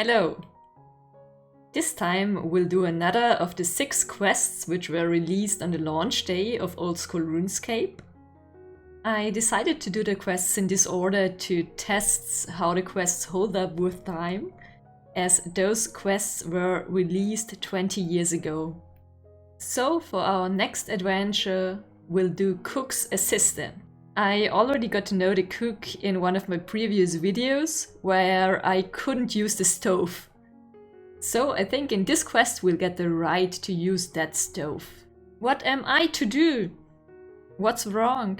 Hello! This time we'll do another of the 6 quests which were released on the launch day of Old School RuneScape. I decided to do the quests in this order to test how the quests hold up with time, as those quests were released 20 years ago. So for our next adventure, we'll do Cook's Assistant. I already got to know the cook in one of my previous videos, where I couldn't use the stove. So I think in this quest we'll get the right to use that stove. What am I to do? What's wrong?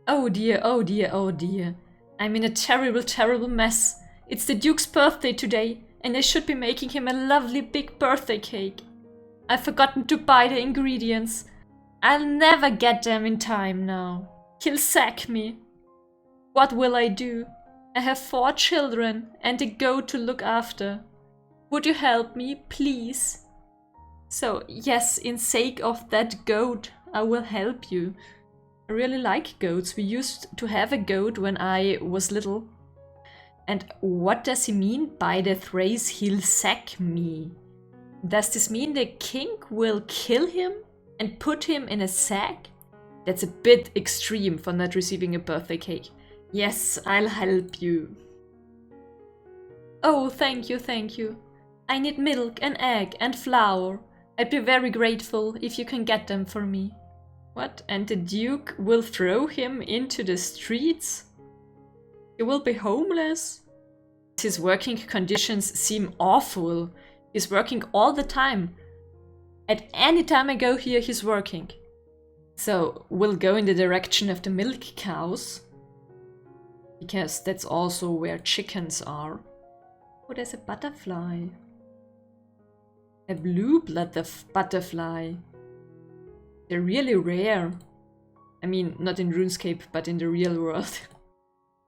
Oh dear, oh dear, oh dear. I'm in a terrible, terrible mess. It's the Duke's birthday today, and I should be making him a lovely big birthday cake. I've forgotten to buy the ingredients. I'll never get them in time now. He'll sack me. What will I do? I have 4 children and a goat to look after. Would you help me, please? So, yes, in sake of that goat, I will help you. I really like goats. We used to have a goat when I was little. And what does he mean by the phrase, he'll sack me? Does this mean the king will kill him and put him in a sack? That's a bit extreme for not receiving a birthday cake. Yes, I'll help you. Oh, thank you, thank you. I need milk and egg and flour. I'd be very grateful if you can get them for me. What? And the Duke will throw him into the streets? He will be homeless? His working conditions seem awful. He's working all the time. At any time I go here, he's working. So we'll go in the direction of the milk cows, because that's also where chickens are. Oh, there's a butterfly. A blue butterfly. They're really rare. I mean, not in RuneScape, but in the real world.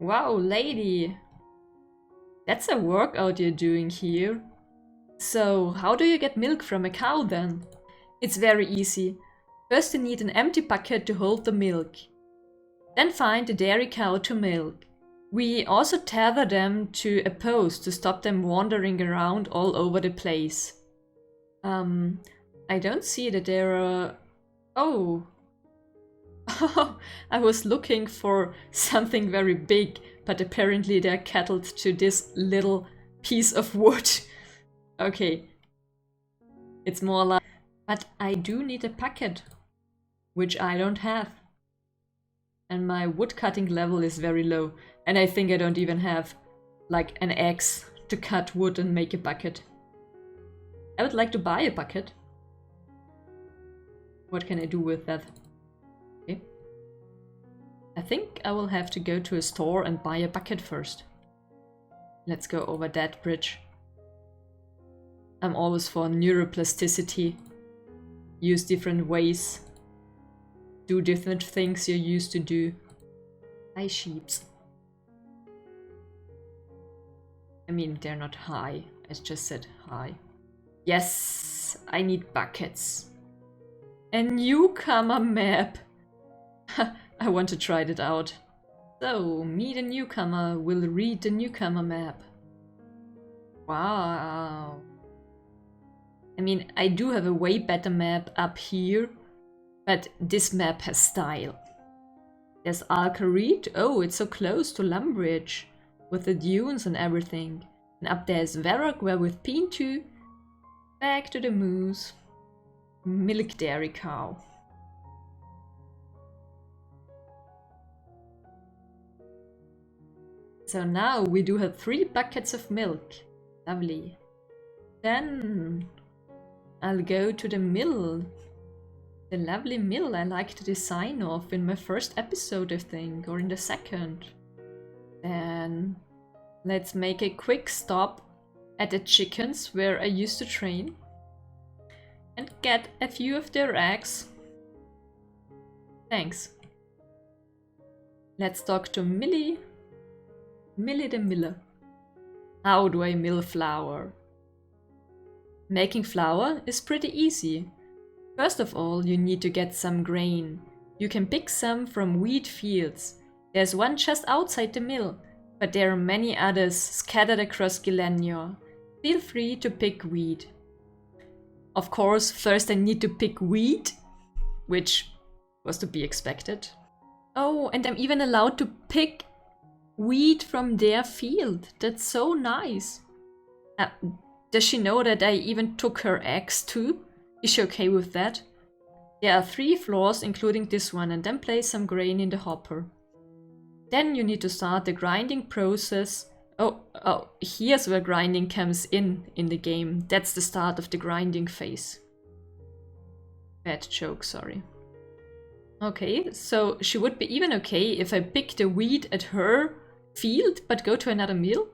Wow, lady! That's a workout you're doing here. So, how do you get milk from a cow then? It's very easy. First you need an empty bucket to hold the milk. Then find a dairy cow to milk. We also tether them to a post to stop them wandering around all over the place. I don't see that there are... Oh! I was looking for something very big, but apparently they're cattled to this little piece of wood. Okay. It's more like... But I do need a bucket, which I don't have. And my wood cutting level is very low. And I think I don't even have, like, an axe to cut wood and make a bucket. I would like to buy a bucket. What can I do with that? Okay. I think I will have to go to a store and buy a bucket first. Let's go over that bridge. I'm always for neuroplasticity. Use different ways. Do different things you're used to do. Hi, sheeps. I mean, they're not high. I just said hi. Yes, I need buckets. A newcomer map. I want to try that out. So, me the newcomer will read the newcomer map. Wow. I mean, I do have a way better map up here, but this map has style. There's Alcarid. Oh, it's so close to Lumbridge, with the dunes and everything. And up there's Varrock, where we've been to. Back to the moose. Milk dairy cow. So now we do have 3 buckets of milk. Lovely. Then I'll go to the mill. The lovely mill I liked the design of in my first episode, I think, or in the second. Then let's make a quick stop at the chickens where I used to train and get a few of their eggs. Thanks. Let's talk to Millie. Millie the miller. How do I mill flour? Making flour is pretty easy. First of all, you need to get some grain. You can pick some from wheat fields. There's one just outside the mill, but there are many others scattered across Gilenya. Feel free to pick wheat. Of course, first I need to pick wheat, which was to be expected. Oh, and I'm even allowed to pick wheat from their field. That's so nice. Does she know that I even took her eggs too? Is she okay with that? There are 3 floors, including this one, and then place some grain in the hopper. Then you need to start the grinding process. Oh, here's where grinding comes in the game. That's the start of the grinding phase. Bad joke, sorry. Okay, so she would be even okay if I pick the wheat at her field, but go to another mill?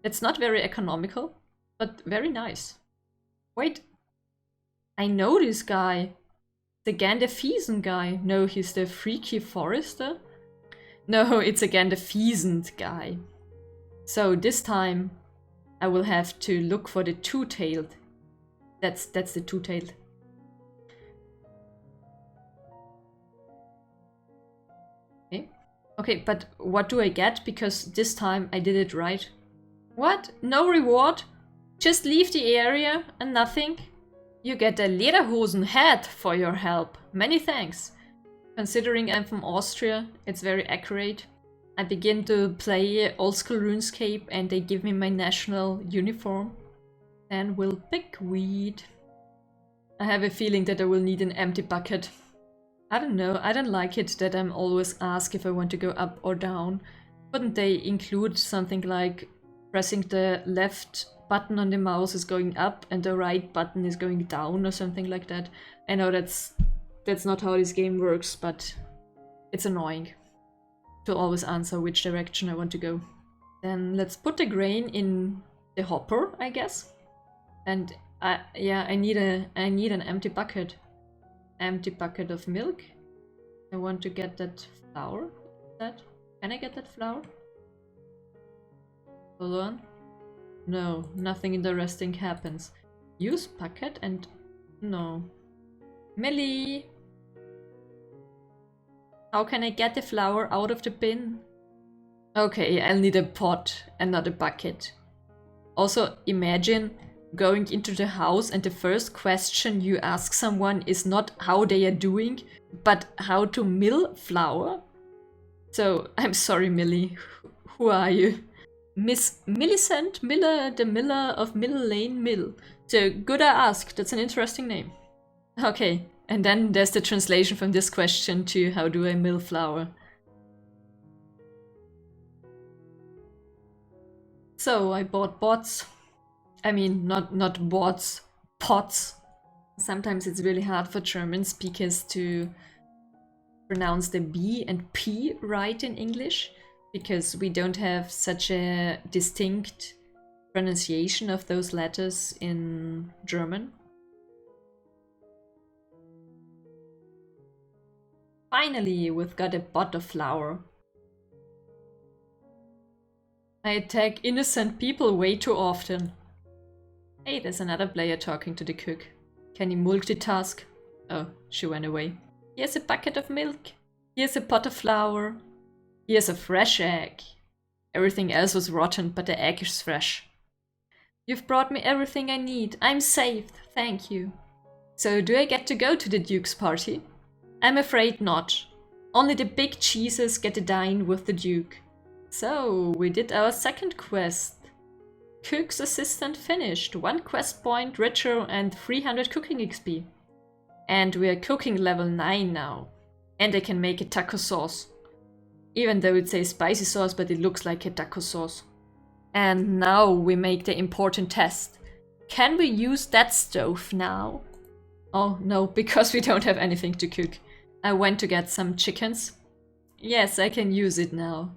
It's not very economical, but very nice. Wait, I know this guy. The Gandalfiesen guy. No, he's the freaky forester. No, it's again the pheasant guy. So this time I will have to look for the two-tailed. That's the two-tailed. Okay, but what do I get? Because this time I did it right. What? No reward? Just leave the area and nothing? You get a Lederhosen hat for your help. Many thanks. Considering I'm from Austria, it's very accurate. I begin to play old school RuneScape and they give me my national uniform. Then we'll pick wheat. I have a feeling that I will need an empty bucket. I don't know, I don't like it that I'm always asked if I want to go up or down. Couldn't they include something like pressing the left button on the mouse is going up and the right button is going down or something like that? I know that's not how this game works, but it's annoying to always answer which direction I want to go. Then let's put the grain in the hopper, I guess. And yeah, I need an empty bucket. Empty bucket of milk. I want to get that flour. Can I get that flour? Hold on. No, nothing interesting happens. Use bucket and no. Millie! How can I get the flour out of the bin? Okay, I'll need a pot and not a bucket. Also, imagine going into the house and the first question you ask someone is not how they are doing, but how to mill flour. So, I'm sorry, Millie. Who are you? Miss Millicent Miller, the miller of Mill Lane Mill. So, good I ask. That's an interesting name. Okay, and then there's the translation from this question to how do I mill flour. So, I bought bots. I mean, not bots, pots. Sometimes it's really hard for German speakers to pronounce the B and P right in English, because we don't have such a distinct pronunciation of those letters in German. Finally, we've got a bot of flour. I attack innocent people way too often. Hey, there's another player talking to the cook. Can he multitask? Oh, she went away. Here's a bucket of milk. Here's a pot of flour. Here's a fresh egg. Everything else was rotten, but the egg is fresh. You've brought me everything I need. I'm safe, thank you. So, do I get to go to the Duke's party? I'm afraid not. Only the big cheeses get to dine with the Duke. So, we did our second quest. Cook's assistant finished. 1 quest point richer and 300 cooking XP. And we are cooking level 9 now. And I can make a taco sauce. Even though it says spicy sauce, but it looks like a taco sauce. And now we make the important test. Can we use that stove now? Oh no, because we don't have anything to cook. I went to get some chickens. Yes, I can use it now.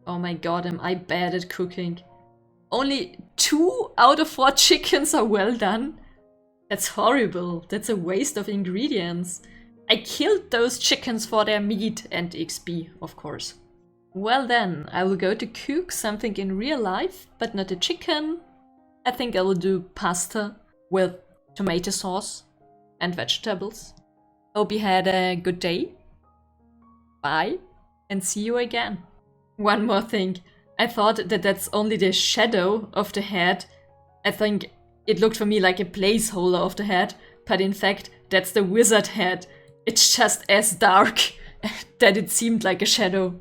Oh my god, am I bad at cooking. Only 2 out of 4 chickens are well done. That's horrible. That's a waste of ingredients. I killed those chickens for their meat and XP, of course. Well then, I will go to cook something in real life, but not a chicken. I think I will do pasta with tomato sauce and vegetables. Hope you had a good day. Bye, and see you again. One more thing. I thought that that's only the shadow of the head. I think it looked for me like a placeholder of the head, but in fact, that's the wizard head. It's just as dark that it seemed like a shadow.